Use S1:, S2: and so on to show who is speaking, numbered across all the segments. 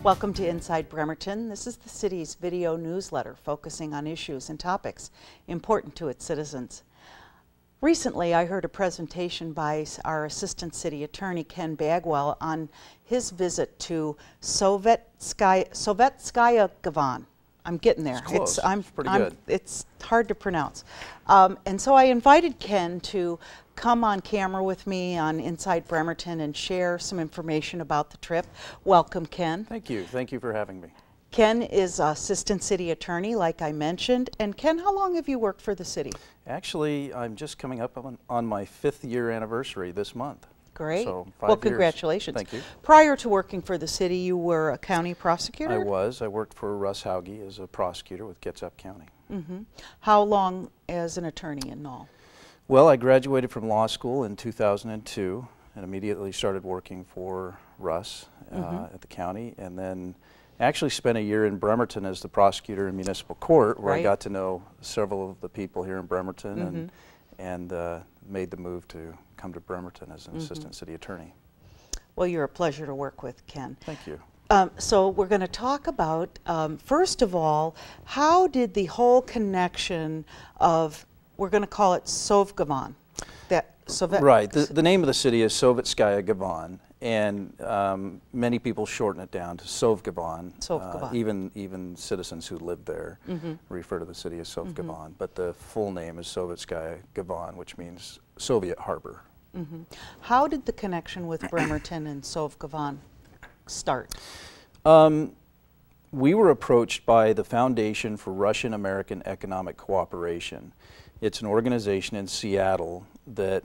S1: Welcome to Inside Bremerton. This is the city's video newsletter focusing on issues and topics important to its citizens. Recently, I heard a presentation by our Assistant City Attorney, Ken Bagwell, on his visit to Sovetskaya Gavon. I'm getting there.
S2: It's close. It's pretty good.
S1: It's hard to pronounce. And so I invited Ken to come on camera with me on Inside Bremerton and share some information about the trip. Welcome, Ken.
S2: Thank you. Thank you for having me.
S1: Ken is Assistant City Attorney, like I mentioned. And Ken, how long have you worked for the city?
S2: Actually, I'm just coming up on my 5th year anniversary this month.
S1: Great.
S2: So 5
S1: well,
S2: years.
S1: Congratulations.
S2: Thank you.
S1: Prior to working for the city, you were a county prosecutor?
S2: I was. I worked for Russ Hauge as a prosecutor with Kitsap County.
S1: Mm-hmm. How long as an attorney in all?
S2: Well, I graduated from law school in 2002 and immediately started working for Russ at the county, and then actually spent a year in Bremerton as the prosecutor in municipal court, where I got to know several of the people here in Bremerton and made the move to come to Bremerton as an assistant city attorney.
S1: Well, you're a pleasure to work with, Ken.
S2: Thank you.
S1: So we're going to talk about, first of all, how did the whole connection of, we're going to call it Sov-Gavon.
S2: Right. The name of the city is Sovetskaya Gavon, and many people shorten it down to Sov-Gavon. Even citizens who live there refer to the city as Sov-Gavon, but the full name is Sovetskaya Gavon, which means Soviet harbor.
S1: How did the connection with Bremerton and Sov-Gavon start?
S2: We were approached by the Foundation for Russian-American Economic Cooperation. It's an organization in Seattle that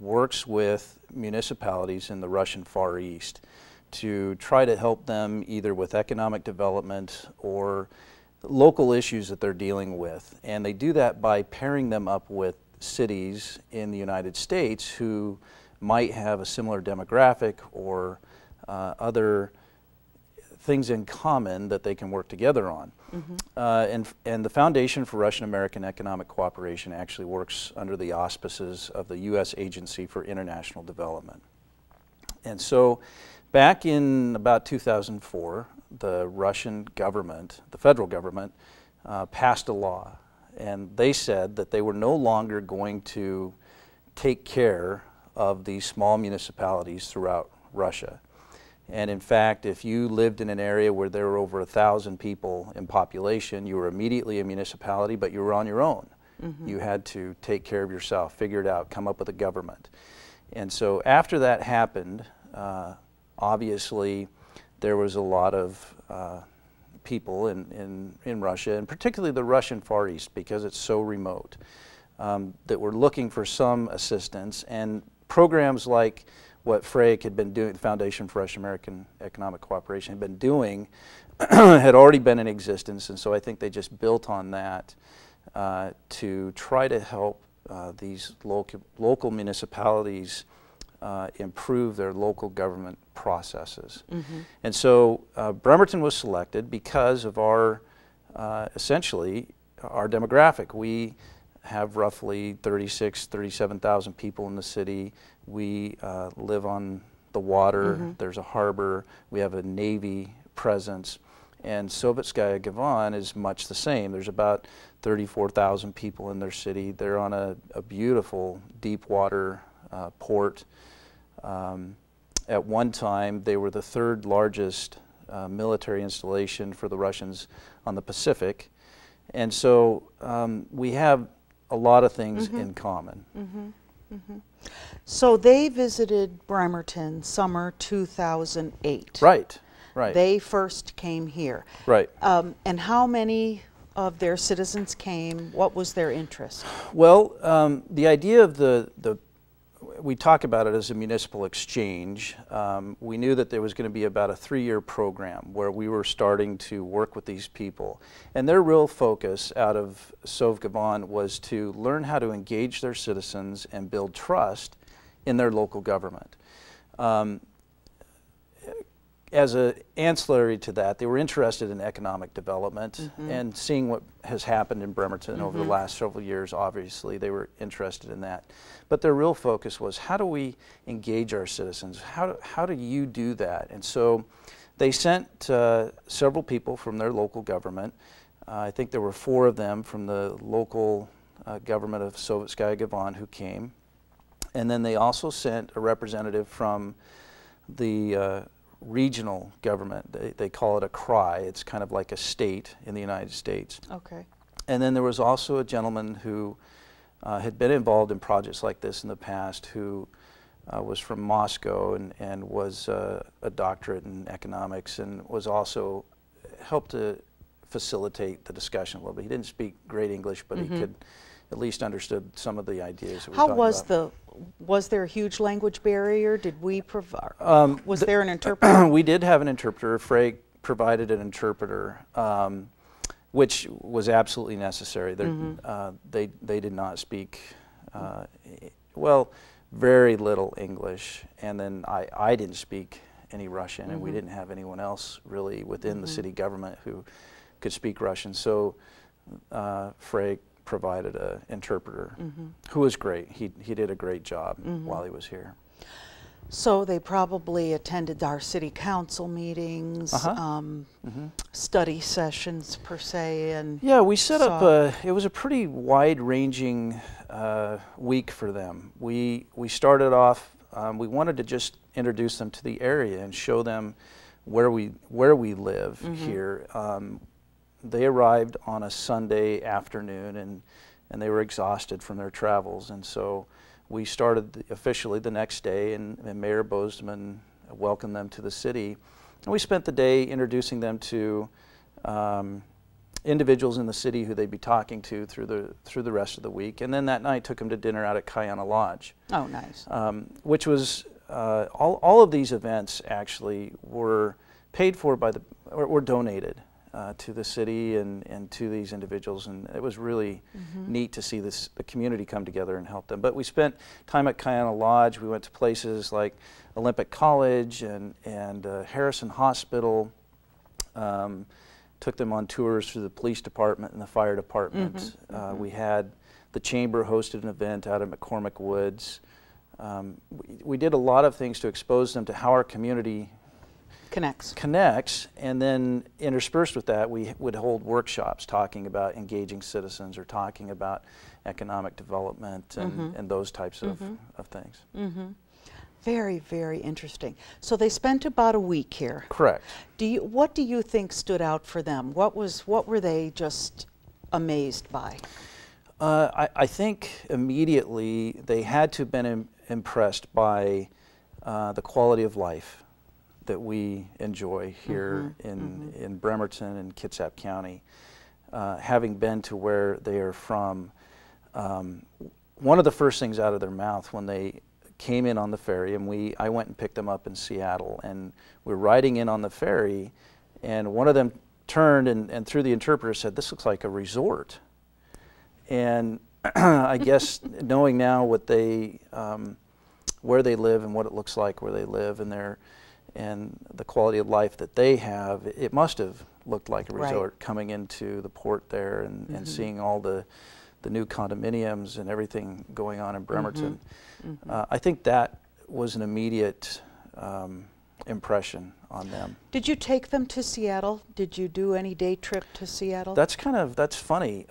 S2: works with municipalities in the Russian Far East to try to help them either with economic development or local issues that they're dealing with. And they do that by pairing them up with cities in the United States who might have a similar demographic or other things in common that they can work together on. And the Foundation for Russian-American Economic Cooperation actually works under the auspices of the U.S. Agency for International Development. And so back in about 2004, the Russian government, the federal government, passed a law, and they said that they were no longer going to take care of these small municipalities throughout Russia. And in fact, if you lived in an area where there were over 1,000 people in population, you were immediately a municipality, but you were on your own. You had to take care of yourself, figure it out, come up with a government. And so after that happened, obviously there was a lot of people in Russia, and particularly the Russian Far East, because it's so remote, that were looking for some assistance, and programs like what FRAC had been doing, the Foundation for Russian-American Economic Cooperation had been doing, had already been in existence, and so I think they just built on that to try to help these local municipalities improve their local government processes. And so Bremerton was selected because of our, essentially, our demographic. We have roughly 37,000 people in the city. We live on the water. There's a harbor. We have a Navy presence. And Sovetskaya Gavon is much the same. There's about 34,000 people in their city. They're on a beautiful deep water port. At one time, they were the 3rd largest military installation for the Russians on the Pacific. And so we have a lot of things in common.
S1: So they visited Bremerton summer 2008.
S2: Right, right.
S1: They first came here.
S2: Right.
S1: And how many of their citizens came? What was their interest?
S2: Well, the idea of we talk about it as a municipal exchange. We knew that there was going to be about a 3-year program where we were starting to work with these people. And their real focus out of Sov-Gavon was to learn how to engage their citizens and build trust in their local government. As an ancillary to that, they were interested in economic development and seeing what has happened in Bremerton over the last several years. Obviously, they were interested in that. But their real focus was, how do we engage our citizens? How do you do that? And so they sent several people from their local government. I think there were 4 of them from the local government of Sovetskaya Gavon who came. And then they also sent a representative from the regional government. They call it a CRI. It's kind of like a state in the United States.
S1: Okay.
S2: And then there was also a gentleman who had been involved in projects like this in the past, who was from Moscow and was a doctorate in economics, and was also helped to facilitate the discussion a little bit. He didn't speak great English, but he could at least understood some of the ideas that we were talking about.
S1: Was there a huge language barrier? Did we provide, was there an interpreter?
S2: We did have an interpreter. Frey provided an interpreter, which was absolutely necessary. They did not speak, well, very little English, and then I didn't speak any Russian, and we didn't have anyone else really within the city government who could speak Russian. So Frey provided an interpreter who was great. He did a great job while he was here.
S1: So they probably attended our city council meetings, study sessions per se, and
S2: yeah, we set up it was a pretty wide-ranging week for them. We started off, we wanted to just introduce them to the area and show them where we live here. They arrived on a Sunday afternoon, and they were exhausted from their travels, and so we started officially the next day, and Mayor Bozeman welcomed them to the city. And we spent the day introducing them to individuals in the city who they'd be talking to through the rest of the week. And then that night took them to dinner out at Kayana Lodge.
S1: Oh, nice.
S2: Which was, all of these events actually were paid for by were donated to the city and to these individuals, and it was really neat to see the community come together and help them. But we spent time at Kayana Lodge. We went to places like Olympic College and Harrison Hospital. Took them on tours through the police department and the fire department. We had the chamber hosted an event out at McCormick Woods. We did a lot of things to expose them to how our community connects, and then interspersed with that, we would hold workshops talking about engaging citizens or talking about economic development and those types of things.
S1: Very, very interesting. So they spent about a week here.
S2: Correct.
S1: What do you think stood out for them? What were they just amazed by?
S2: I think immediately they had to have been impressed by the quality of life that we enjoy here in Bremerton and Kitsap County. Having been to where they are from, one of the first things out of their mouth when they came in on the ferry, and I went and picked them up in Seattle, and we were riding in on the ferry, and one of them turned and through the interpreter said, "This looks like a resort." And I guess knowing now what where they live and what it looks like where they live and the quality of life that they have, it must have looked like a resort coming into the port there and seeing all the new condominiums and everything going on in Bremerton. I think that was an immediate impression on them.
S1: Did you take them to Seattle? Did you do any day trip to Seattle?
S2: That's funny.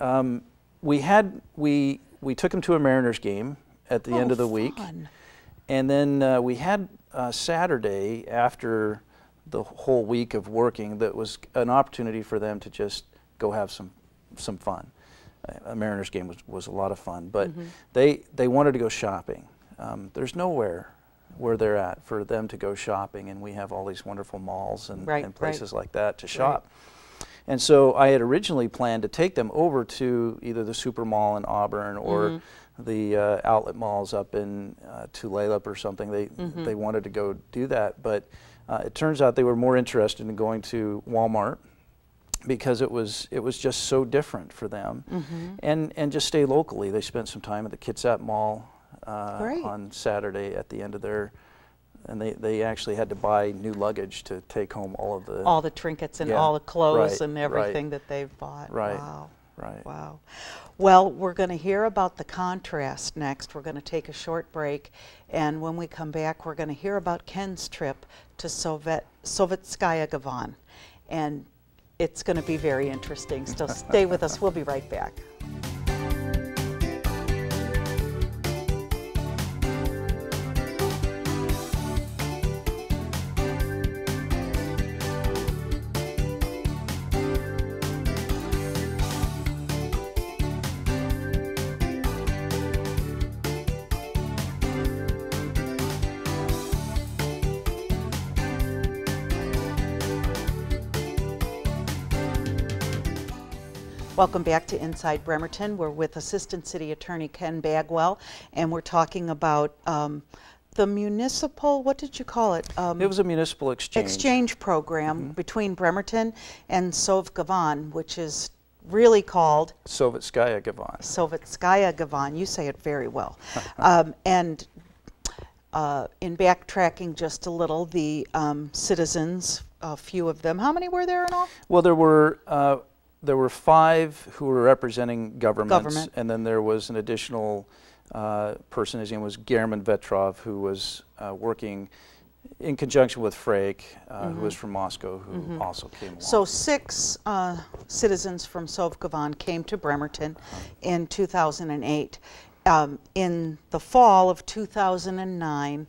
S2: We took them to a Mariners game at the end of the week. And then we had Saturday, after the whole week of working, that was an opportunity for them to just go have some fun. A Mariners game was a lot of fun, but they wanted to go shopping. There's nowhere where they're at for them to go shopping, and we have all these wonderful malls and places like that to shop. And so I had originally planned to take them over to either the Super Mall in Auburn or the outlet malls up in Tulalip or something. They wanted to go do that, but it turns out they were more interested in going to Walmart because it was just so different for them, and just stay locally. They spent some time at the Kitsap Mall on Saturday at the end of their. And they actually had to buy new luggage to take home all the trinkets
S1: and all the clothes and everything that they've bought.
S2: Right.
S1: Wow.
S2: right.
S1: Wow. Well, we're going to hear about the contrast next. We're going to take a short break, and when we come back, we're going to hear about Ken's trip to Sovetskaya Gavon, and it's going to be very interesting. So stay with us. We'll be right back. Welcome back to Inside Bremerton. We're with Assistant City Attorney Ken Bagwell, and we're talking about the municipal, what did you call it?
S2: It was a municipal
S1: exchange program between Bremerton and Gavon, which is really called
S2: Sovetskaya Gavon.
S1: Sovetskaya Gavon. You say it very well. And in backtracking just a little, the citizens, a few of them, how many were there in all?
S2: Well, there were 5 who were representing governments, and then there was an additional person. His name was German Vetrov, who was working in conjunction with Frake, who was from Moscow, who also came along.
S1: So 6 citizens from Gavon came to Bremerton in 2008. In the fall of 2009,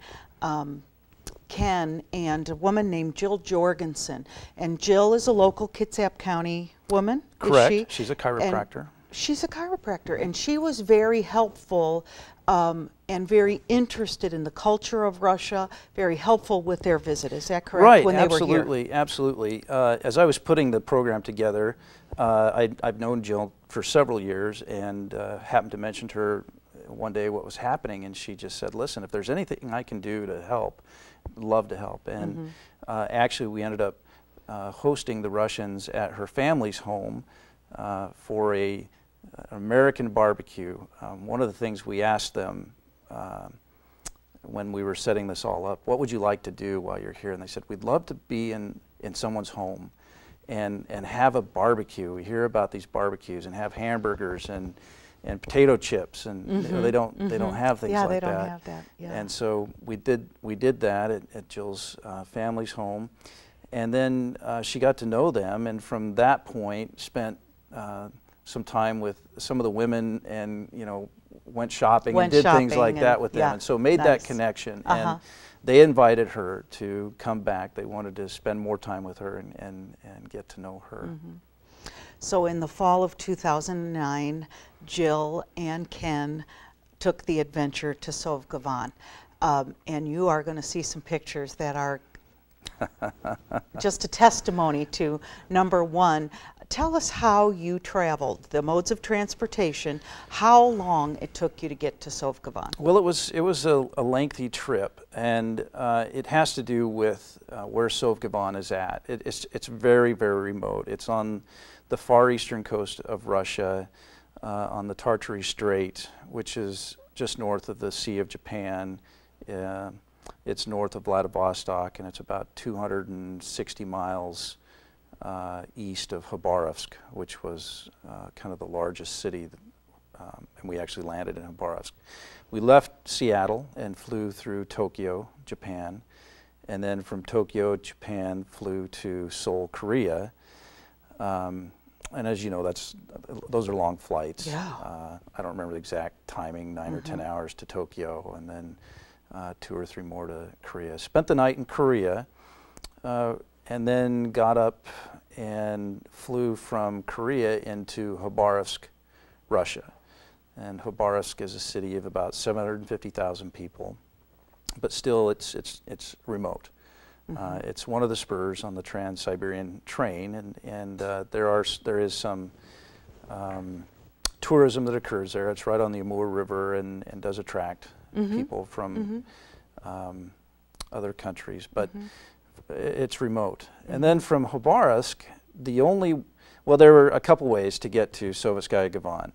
S1: Ken and a woman named Jill Jorgensen, and Jill is a local Kitsap County woman.
S2: Correct.
S1: Is she?
S2: She's a chiropractor.
S1: And she's a chiropractor, and she was very helpful and very interested in the culture of Russia, very helpful with their visit. Is that correct?
S2: Right,
S1: when
S2: absolutely,
S1: they were here?
S2: Absolutely. As I was putting the program together, I've known Jill for several years, and happened to mention to her one day what was happening, and she just said, listen, if there's anything I can do to help, I'd love to help. And actually we ended up hosting the Russians at her family's home for an American barbecue. One of the things we asked them when we were setting this all up, what would you like to do while you're here? And they said, we'd love to be in someone's home and have a barbecue. We hear about these barbecues and have hamburgers and potato chips, and you know, they don't have things like that.
S1: Yeah, they don't have that. Yeah.
S2: And so we did that at Jill's family's home, and then she got to know them, and from that point spent some time with some of the women, and you know, went shopping and did things like that with them,
S1: yeah,
S2: and so made that connection. And they invited her to come back. They wanted to spend more time with her and get to know her.
S1: So in the fall of 2009, Jill and Ken took the adventure to Gavon. And you are going to see some pictures that are just a testimony to, number one, tell us how you traveled, the modes of transportation, how long it took you to get to Gavon.
S2: Well, it was a lengthy trip, and it has to do with where Gavon is at. It's very, very remote. It's on the far eastern coast of Russia, on the Tartary Strait, which is just north of the Sea of Japan. It's north of Vladivostok, and it's about 260 miles east of Khabarovsk, which was kind of the largest city, and we actually landed in Khabarovsk. We left Seattle and flew through Tokyo, Japan, and then from Tokyo, Japan, flew to Seoul, Korea. And as you know, those are long flights.
S1: Yeah.
S2: I don't remember the exact timing, 9 or 10 hours to Tokyo, and then 2 or 3 more to Korea. Spent the night in Korea, and then got up and flew from Korea into Khabarovsk, Russia. And Khabarovsk is a city of about 750,000 people, but still it's remote. It's one of the spurs on the Trans-Siberian train, and there is some tourism that occurs there. It's right on the Amur River and does attract people from other countries, but it's remote. And then from Khabarovsk, there were a couple ways to get to Sovetskaya Gavon.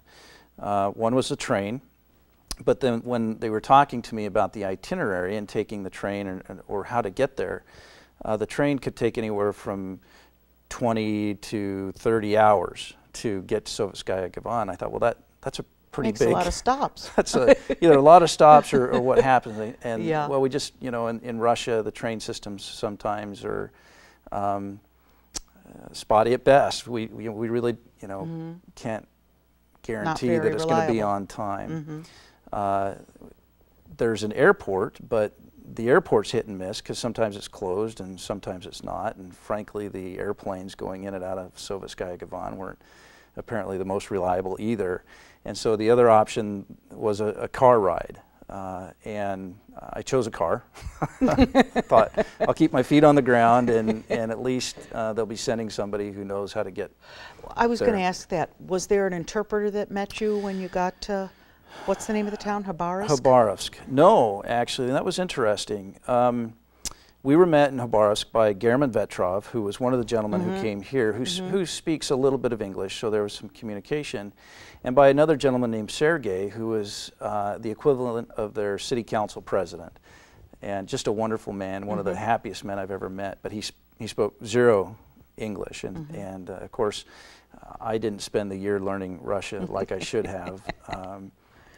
S2: One was the train, but then when they were talking to me about the itinerary and taking the train or how to get there, the train could take anywhere from 20 to 30 hours to get to Sovetskaya Gavon. I thought, well, that's a pretty
S1: Makes
S2: big.
S1: a lot of stops.
S2: That's either a lot of stops or what happens. And
S1: yeah.
S2: well, we just, you know, in Russia, the train systems sometimes are spotty at best. We really, you know, can't guarantee that it's going to be on time. There's an airport, but the airport's hit and miss because sometimes it's closed and sometimes it's not. And frankly, the airplanes going in and out of Sovetskaya Gavon weren't apparently the most reliable either. And so the other option was a car ride. And I chose a car. Thought, I'll keep my feet on the ground and at least they'll be sending somebody who knows how to get
S1: I was going to ask that. Was there an interpreter that met you when you got to, what's the name of the town, Khabarovsk?
S2: Khabarovsk. No, actually, and that was interesting. We were met in Khabarovsk by German Vetrov, who was one of the gentlemen who came here, who speaks a little bit of English, so there was some communication, and by another gentleman named Sergei, who was the equivalent of their city council president, and just a wonderful man, one of the happiest men I've ever met, but he spoke zero English, and of course, I didn't spend the year learning Russian like I should have,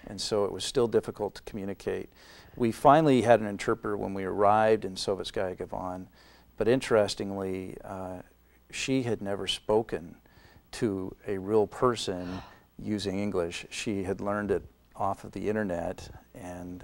S2: and so it was still difficult to communicate. We finally had an interpreter when we arrived in Sovetskaya Gavon, but interestingly, she had never spoken to a real person using English. She had learned it off of the internet, and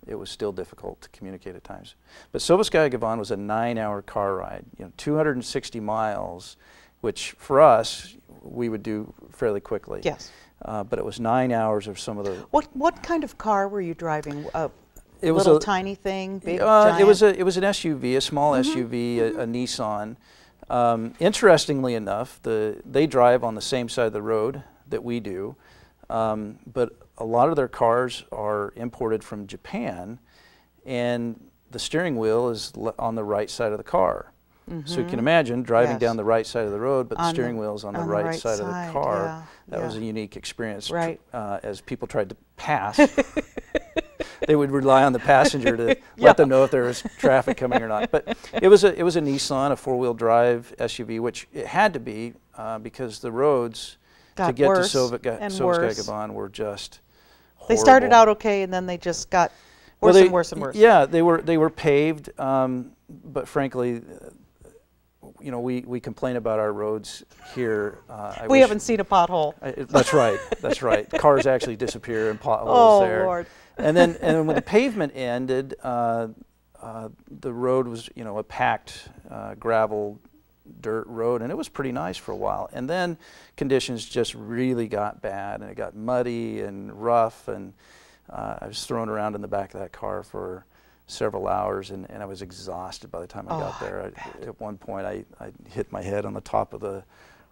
S2: it was still difficult to communicate at times. But Sovetskaya Gavon was a 9-hour car ride, 260 miles, which for us, we would do fairly quickly.
S1: Yes.
S2: But it was 9 hours of some of the...
S1: What kind of car were you driving?
S2: It was
S1: little
S2: a
S1: tiny thing, big, giant?
S2: It was an SUV, a small SUV, a Nissan. Interestingly enough, they drive on the same side of the road that we do, but a lot of their cars are imported from Japan, and the steering wheel is on the right side of the car. So you can imagine driving down the right side of the road, but the steering wheel is on the right side of the car.
S1: Yeah,
S2: that was a unique experience.
S1: Right.
S2: As people tried to pass, they would rely on the passenger to let them know if there was traffic coming or not. But it was a Nissan, a 4-wheel drive SUV, which it had to be because the roads to get to Sovetskaya Gavon were just horrible.
S1: They started out okay, and then they just got worse and worse and worse.
S2: Yeah, they were paved, but frankly, we complain about our roads here.
S1: We haven't seen a pothole.
S2: That's right. That's right. Cars actually disappear in potholes there.
S1: Oh, Lord.
S2: And then when the pavement ended, the road was a packed gravel dirt road, and it was pretty nice for a while. And then conditions just really got bad, and it got muddy and rough, and I was thrown around in the back of that car for several hours, and I was exhausted by the time I got there. At one point, I hit my head on the top of the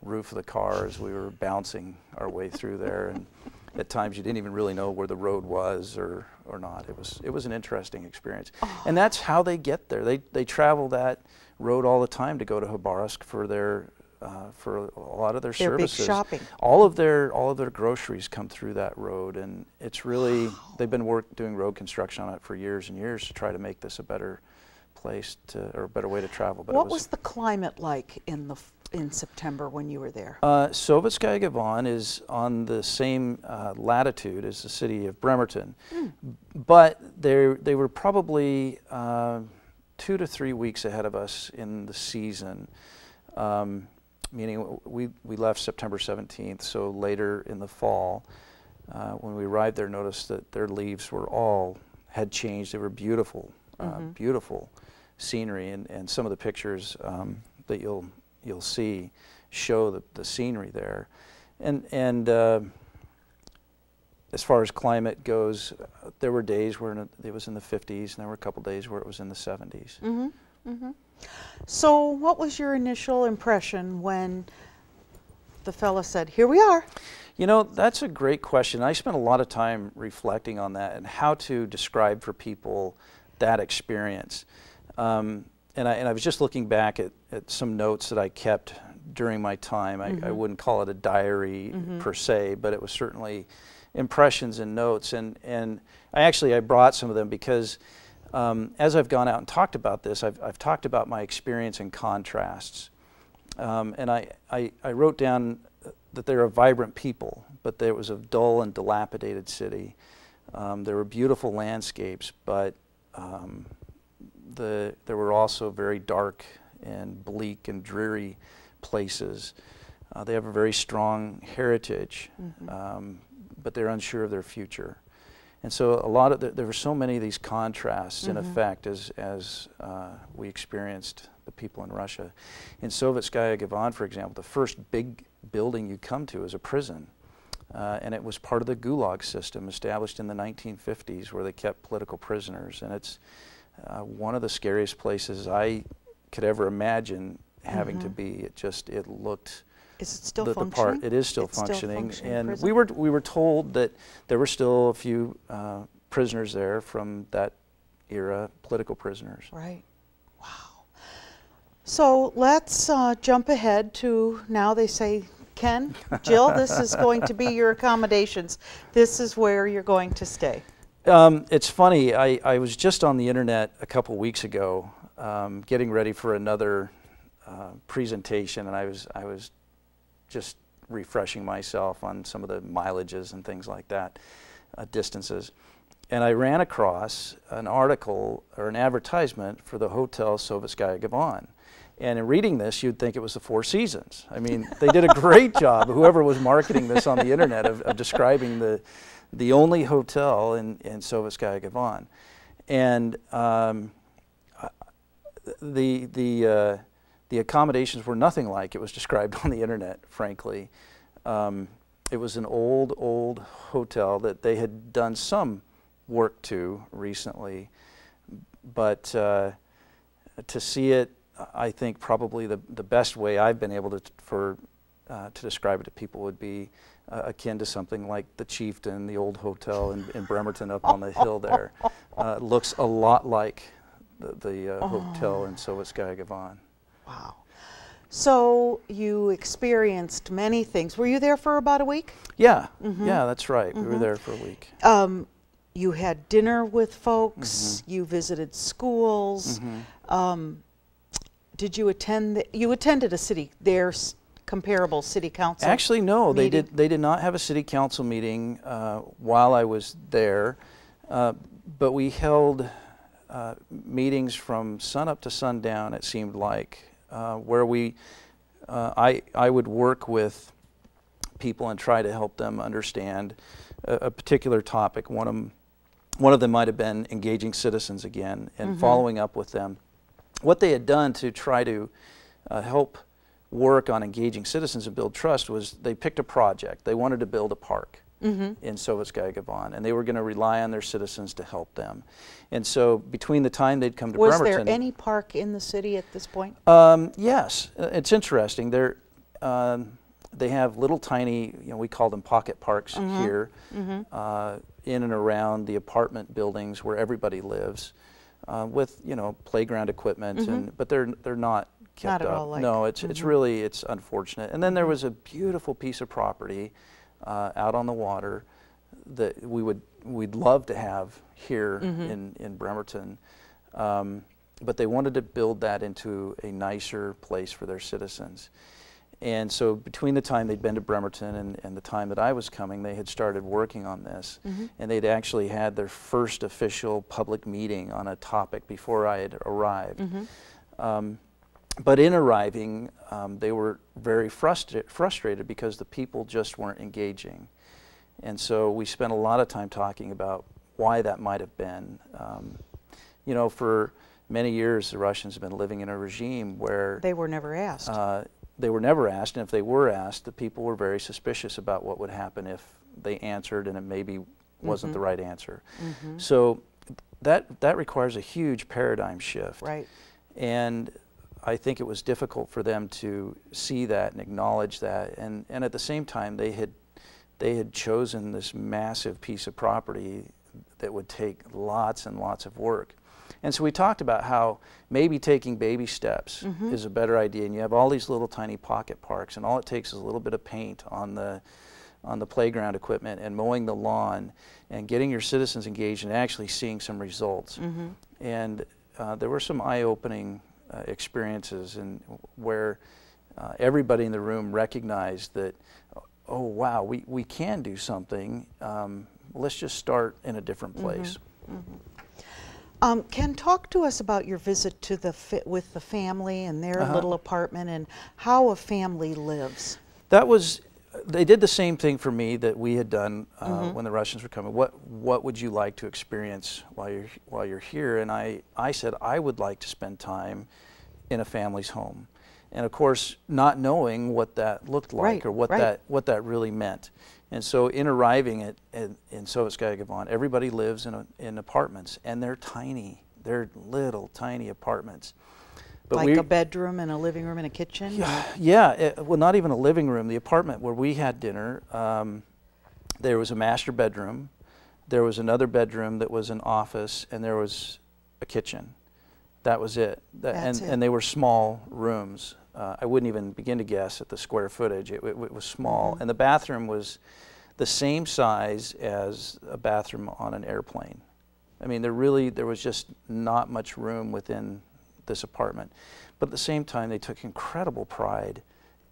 S2: roof of the car as we were bouncing our way through there, and at times you didn't even really know where the road was or not. It was an interesting experience, and that's how they get there. They travel that road all the time to go to Khabarovsk for a lot of their services.
S1: Big shopping.
S2: All of their groceries come through that road, and it's really they've been doing road construction on it for years and years to try to make this a better place or a better way to travel. But
S1: what was the climate like in September when you were there?
S2: Sovetskaya Gavon is on the same latitude as the city of Bremerton, but they were probably 2 to 3 weeks ahead of us in the season. Meaning we left September 17th, so later in the fall, when we arrived there, noticed that their leaves had changed. They were beautiful, beautiful scenery, and some of the pictures that you'll see show the scenery there. And as far as climate goes, there were days where it was in the 50s, and there were a couple days where it was in the 70s.
S1: So what was your initial impression when the fella said, "Here we are"?
S2: That's a great question. I spent a lot of time reflecting on that and how to describe for people that experience. And I was just looking back at some notes that I kept during my time. I wouldn't call it a diary per se, but it was certainly impressions and notes. And I brought some of them because as I've gone out and talked about this, I've talked about my experience in contrasts. And I wrote down that they're a vibrant people, but there was a dull and dilapidated city. There were beautiful landscapes, but there were also very dark and bleak and dreary places. They have a very strong heritage, but they're unsure of their future. And so a lot of there were so many of these contrasts in effect as we experienced the people in Russia. In Sovetskaya Gavon, for example, the first big building you come to is a prison. And it was part of the Gulag system established in the 1950s where they kept political prisoners. And it's one of the scariest places I could ever imagine having to be. It looked...
S1: Is it still functioning?
S2: It is still functioning. And
S1: prison?
S2: we were told that there were still a few prisoners there from that era, political prisoners.
S1: Right. Wow. So let's jump ahead to now they say, Ken, Jill, this is going to be your accommodations. This is where you're going to stay.
S2: It's funny. I was just on the internet a couple weeks ago getting ready for another presentation, and I was just refreshing myself on some of the mileages and things like that, distances. And I ran across an article or an advertisement for the Hotel Sovetskaya Gavon. And in reading this, you'd think it was the Four Seasons. I mean, they did a great job, whoever was marketing this on the internet, of describing the only hotel in Sovetskaya Gavon. And the accommodations were nothing like it was described on the internet, frankly. It was an old hotel that they had done some work to recently, but to see it, I think probably the best way I've been able to describe it to people would be akin to something like the Chieftain, the old hotel in Bremerton up on the hill there. It looks a lot like the hotel in Sovetskaya Gavon.
S1: Wow. So you experienced many things. Were you there for about a week?
S2: Yeah, yeah, that's right. We were there for a week.
S1: You had dinner with folks. You visited schools. Did you attend? You attended their comparable city council?
S2: Actually, no.
S1: Meeting?
S2: They did not have a city council meeting while I was there, but we held meetings from sunup to sundown. It seemed like. Where I would work with people and try to help them understand a particular topic. One of them might have been engaging citizens again and following up with them. What they had done to try to help work on engaging citizens and build trust was they picked a project. They wanted to build a park in Sovetskaya Gavon, and they were going to rely on their citizens to help them. And so between the time they'd come to Bremerton...
S1: Was there any park in the city at this point?
S2: Yes. It's interesting. They have little tiny, we call them pocket parks here, in and around the apartment buildings where everybody lives, with, playground equipment, but they're not kept
S1: not at
S2: up.
S1: All like,
S2: no, it's unfortunate. And then there was a beautiful piece of property out on the water that we'd love to have here in Bremerton, but they wanted to build that into a nicer place for their citizens. And so between the time they'd been to Bremerton and the time that I was coming, they had started working on this, and they'd actually had their first official public meeting on a topic before I had arrived. But in arriving, they were very frustrated because the people just weren't engaging. And so we spent a lot of time talking about why that might have been. For many years, the Russians have been living in a regime where...
S1: They were never asked.
S2: They were never asked, and if they were asked, the people were very suspicious about what would happen if they answered and it maybe wasn't the right answer. So that requires a huge paradigm shift.
S1: Right.
S2: And I think it was difficult for them to see that and acknowledge that, and at the same time they had chosen this massive piece of property that would take lots and lots of work. And so we talked about how maybe taking baby steps is a better idea, and you have all these little tiny pocket parks, and all it takes is a little bit of paint on the playground equipment and mowing the lawn and getting your citizens engaged and actually seeing some results. And there were some eye-opening experiences where everybody in the room recognized that, oh wow, we can do something. Let's just start in a different place.
S1: Ken, talk to us about your visit to with the family and their little apartment and how a family lives.
S2: They did the same thing for me that we had done when the Russians were coming. What would you like to experience while you're here? And I said I would like to spend time in a family's home, and of course not knowing what that looked like or what that really meant. And so in arriving in Sovetskaya Gavon, everybody lives in apartments, and they're tiny. They're little tiny apartments. But
S1: like a bedroom and a living room and a kitchen?
S2: Well, not even a living room. The apartment where we had dinner, there was a master bedroom, there was another bedroom that was an office, and there was a kitchen. That was it. And they were small rooms. I wouldn't even begin to guess at the square footage. It was small. And the bathroom was the same size as a bathroom on an airplane. I mean, there was just not much room within this apartment. But at the same time, they took incredible pride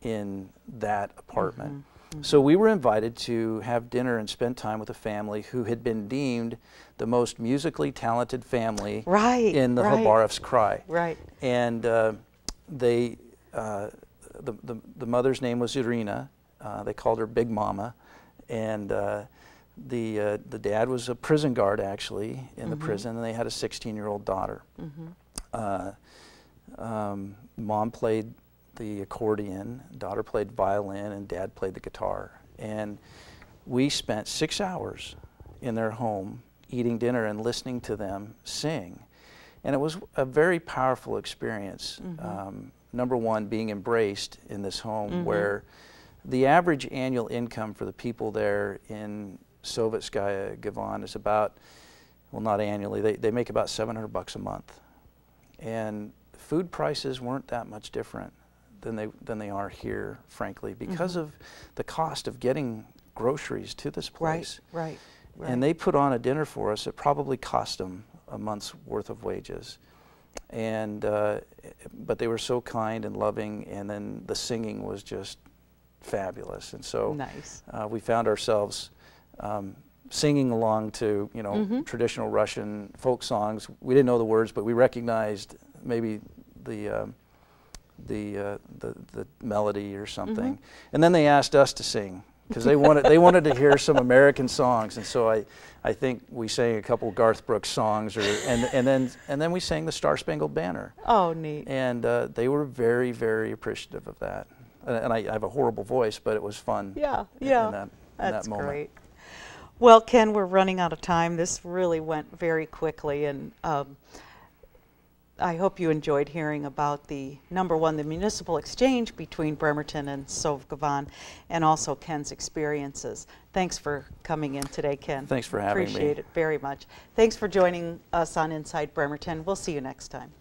S2: in that apartment. So we were invited to have dinner and spend time with a family who had been deemed the most musically talented family in the Khabarovsk Krai. And the mother's name was Irina. They called her Big Mama. And the dad was a prison guard, actually, in the prison, and they had a 16-year-old daughter. Mom played the accordion, daughter played violin, and dad played the guitar. And we spent 6 hours in their home eating dinner and listening to them sing. And it was a very powerful experience. Number one, being embraced in this home where the average annual income for the people there in Sovetskaya Gavon is about, well, not annually, they make about $700 a month. And food prices weren't that much different than they are here, frankly, because of the cost of getting groceries to this place. And they put on a dinner for us that probably cost them a month's worth of wages. And but they were so kind and loving, and then the singing was just fabulous. And so we found ourselves singing along to, you know, traditional Russian folk songs. We didn't know the words, but we recognized maybe the melody or something. And then they asked us to sing because they wanted to hear some American songs. And so I think we sang a couple Garth Brooks songs, and then we sang the Star Spangled Banner.
S1: Oh, neat.
S2: And they were very, very appreciative of that. And I have a horrible voice, but it was fun. In that moment.
S1: Great. Well, Ken, we're running out of time. This really went very quickly, and I hope you enjoyed hearing about the municipal exchange between Bremerton and Sovetskaya Gavon, and also Ken's experiences. Thanks for coming in today, Ken.
S2: Thanks for having me.
S1: Appreciate it very much. Thanks for joining us on Inside Bremerton. We'll see you next time.